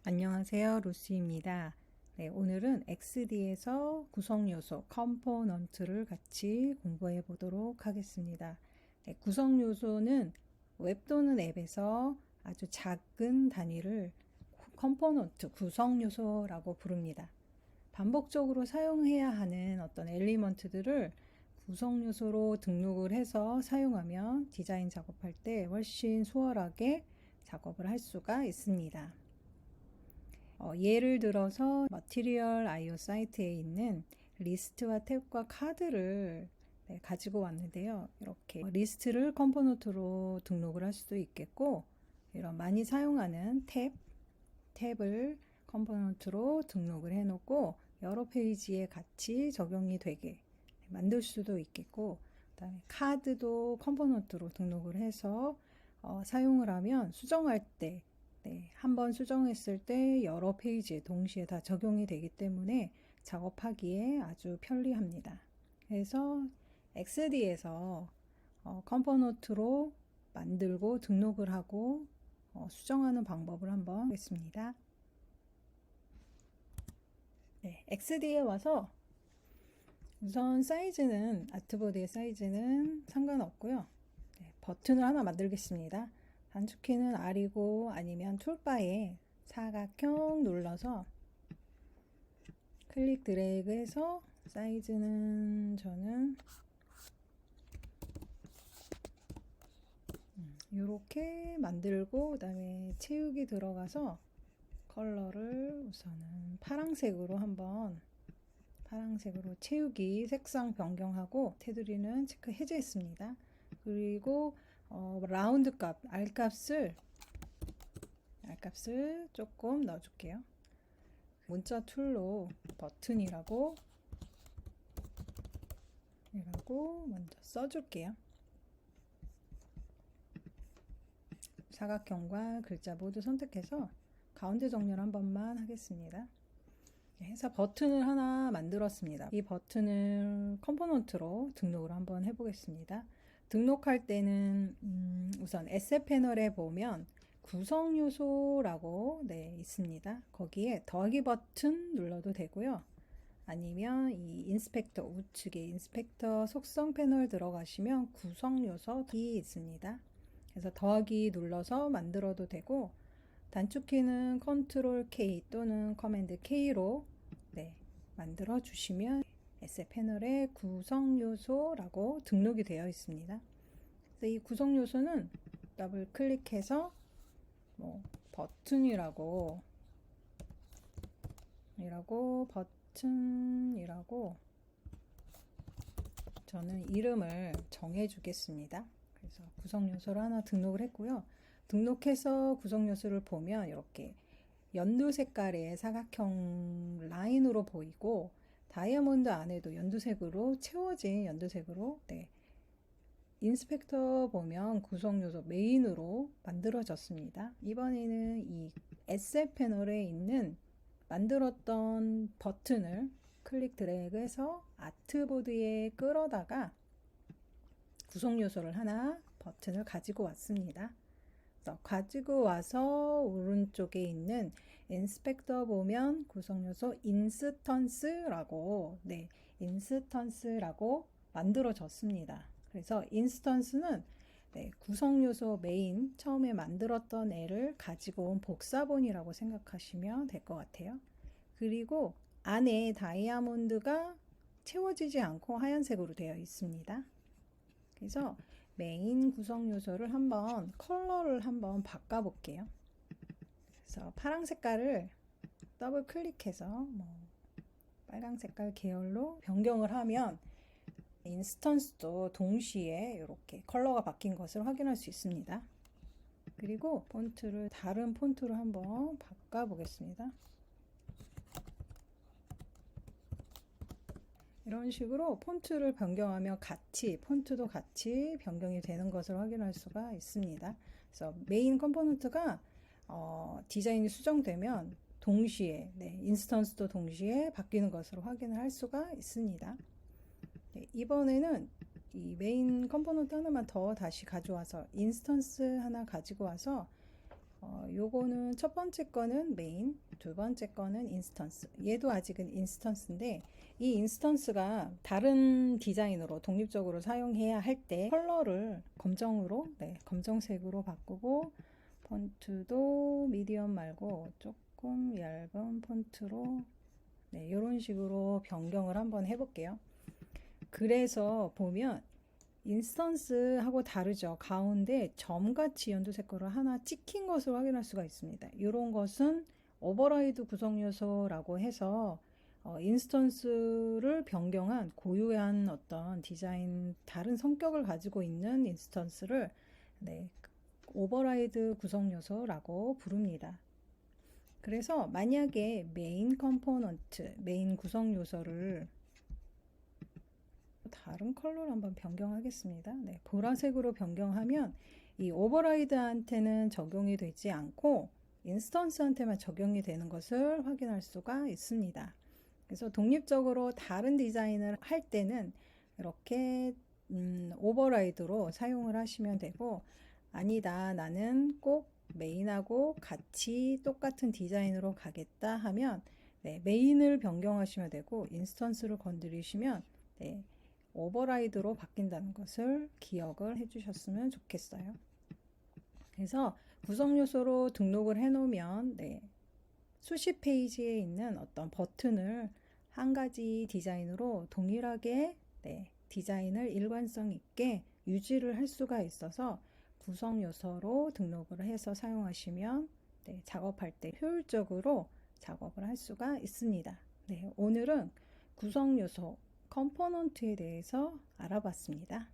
안녕하세요. 루시입니다. 네, 오늘은 XD에서 구성요소, 컴포넌트를 같이 공부해 보도록 하겠습니다. 네, 구성요소는 웹 또는 앱에서 아주 작은 단위를 컴포넌트, 구성요소라고 부릅니다. 반복적으로 사용해야 하는 어떤 엘리먼트들을 구성요소로 등록을 해서 사용하면 디자인 작업할 때 훨씬 수월하게 작업을 할 수가 있습니다. 예를 들어서 머티리얼 IO 사이트에 있는 리스트와 탭과 카드를 가지고 왔는데요. 이렇게 리스트를 컴포넌트로 등록을 할 수도 있겠고, 이런 많이 사용하는 탭을 컴포넌트로 등록을 해놓고 여러 페이지에 같이 적용이 되게 만들 수도 있겠고, 그다음에 카드도 컴포넌트로 등록을 해서 사용을 하면 수정할 때 한번 수정했을 때 여러 페이지에 동시에 다 적용이 되기 때문에 작업하기에 아주 편리합니다. 그래서 XD에서 컴포넌트로 만들고 등록을 하고 수정하는 방법을 한번 보겠습니다. 네, XD에 와서 우선 사이즈는 아트보드의 사이즈는 상관없고요. 네, 버튼을 하나 만들겠습니다. 단축키는 R이고 아니면 툴바에 사각형 눌러서 클릭 드래그 해서 사이즈는 저는 이렇게 만들고 그다음에 채우기 들어가서 컬러를 우선은 파란색으로 한번 파란색으로 채우기 색상 변경하고 테두리는 체크 해제했습니다. 그리고 라운드 값, R값을 조금 넣어줄게요. 문자 툴로 버튼이라고 먼저 써줄게요. 사각형과 글자 모두 선택해서 가운데 정렬 한 번만 하겠습니다. 해서 버튼을 하나 만들었습니다. 이 버튼을 컴포넌트로 등록을 한번 해보겠습니다. 등록할 때는 우선 에셋 패널에 보면 구성 요소라고 있습니다. 거기에 더하기 버튼 눌러도 되고요. 아니면 이 인스펙터 우측에 인스펙터 속성 패널 들어가시면 구성 요소이 있습니다. 그래서 더하기 눌러서 만들어도 되고 단축키는 컨트롤 K 또는 커맨드 K로 만들어 주시면 에셋 패널에 구성 요소라고 등록이 되어 있습니다. 그래서 이 구성 요소는 더블 클릭해서 버튼이라고 저는 이름을 정해 주겠습니다. 그래서 구성 요소를 하나 등록을 했고요. 등록해서 구성 요소를 보면 이렇게 연두 색깔의 사각형 라인으로 보이고 다이아몬드 안에도 연두색으로 채워진 연두색으로 인스펙터 보면 구성 요소 메인으로 만들어졌습니다. 이번에는 이 에셋 패널에 있는 만들었던 버튼을 클릭 드래그해서 아트보드에 끌어다가 구성 요소를 하나 버튼을 가지고 왔습니다. 가지고 와서 오른쪽에 있는 인스펙터 보면 구성 요소 인스턴스라고 만들어졌습니다. 그래서 인스턴스는 구성 요소 메인 처음에 만들었던 애를 가지고 온 복사본이라고 생각하시면 될 것 같아요. 그리고 안에 다이아몬드가 채워지지 않고 하얀색으로 되어 있습니다. 그래서 메인 구성 요소를 한번 컬러를 한번 바꿔 볼게요. 그래서 파란 색깔을 더블 클릭해서 빨강 색깔 계열로 변경을 하면 인스턴스도 동시에 이렇게 컬러가 바뀐 것을 확인할 수 있습니다. 그리고 폰트를 다른 폰트로 한번 바꿔 보겠습니다. 이런 식으로 폰트를 변경하며 폰트도 같이 변경이 되는 것을 확인할 수가 있습니다. 그래서 메인 컴포넌트가 디자인이 수정되면 동시에 인스턴스도 동시에 바뀌는 것으로 확인을 할 수가 있습니다. 이번에는 이 메인 컴포넌트 하나만 더 다시 가져와서 인스턴스 하나 가지고 와서 요거는 첫 번째 거는 메인, 두 번째 거는 인스턴스. 얘도 아직은 인스턴스인데 이 인스턴스가 다른 디자인으로 독립적으로 사용해야 할 때 컬러를 검정으로, 검정색으로 바꾸고 폰트도 미디엄 말고 조금 얇은 폰트로 이런 식으로 변경을 한번 해볼게요. 그래서 보면 인스턴스하고 다르죠. 가운데 점같이 연두색 거를 하나 찍힌 것을 확인할 수가 있습니다. 이런 것은 오버라이드 구성 요소라고 해서 인스턴스를 변경한 고유한 어떤 디자인 다른 성격을 가지고 있는 인스턴스를 오버라이드 구성 요소라고 부릅니다. 그래서 만약에 메인 컴포넌트, 메인 구성 요소를 다른 컬러로 한번 변경하겠습니다. 보라색으로 변경하면 이 오버라이드한테는 적용이 되지 않고 인스턴스한테만 적용이 되는 것을 확인할 수가 있습니다. 그래서 독립적으로 다른 디자인을 할 때는 이렇게 오버라이드로 사용을 하시면 되고, 아니다, 나는 꼭 메인하고 같이 똑같은 디자인으로 가겠다 하면 메인을 변경하시면 되고, 인스턴스를 건드리시면 오버라이드로 바뀐다는 것을 기억을 해주셨으면 좋겠어요. 그래서 구성 요소로 등록을 해 놓으면 수십 페이지에 있는 어떤 버튼을 한 가지 디자인으로 동일하게 디자인을 일관성 있게 유지를 할 수가 있어서 구성 요소로 등록을 해서 사용하시면 작업할 때 효율적으로 작업을 할 수가 있습니다. 오늘은 구성 요소 컴포넌트에 대해서 알아봤습니다.